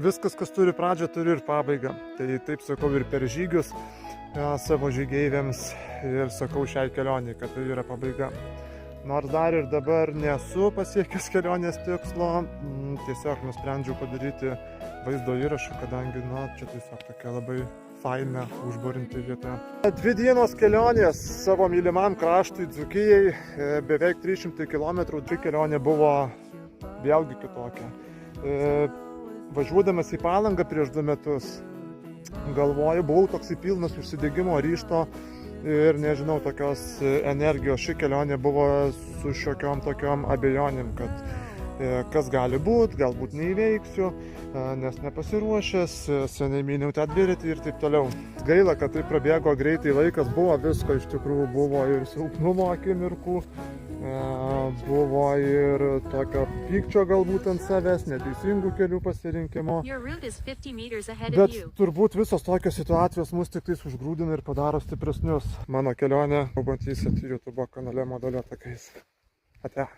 viskas, kas turi pradžią, turi ir pabaigą. Tai taip sakau ir per žygius savo žygeiviams ir sakau šiai kelioniai, kad tai yra pabaiga. Nors dar ir dabar nesu pasiekęs kelionės tikslo, tiesiog nusprendžiau padaryti vaizdo įrašą, kadangi, čia tiesiog tokia labai faina, užborinti vieta. 2 dienos kelionės savo mylimam kraštui Dzūkijai, beveik 300 km. Ši kelionė buvo vėlgi kitokia. Važiuodamas į Palangą prieš 2 metus, galvoju, buvau toksai pilnas užsidegimo ryžto ir nežinau, tokios energijos. Ši kelionė buvo su šiokiom tokiom abejonėm, kad kas gali būti, galbūt neįveiksiu, nes nepasiruošęs, seniai myniau tą dviratį ir taip toliau. Gaila, kad tai prabėgo greitai laikas, buvo visko iš tikrųjų, buvo ir silpnumo akimirkų, buvo ir tokio pykčio galbūt ant savęs, neteisingų kelių pasirinkimo. Bet turbūt visos tokios situacijos mus tik tais užgrūdina ir padaro stipresnius. Mano kelionę pabandysit YouTube kanale Modolio takais. Ate.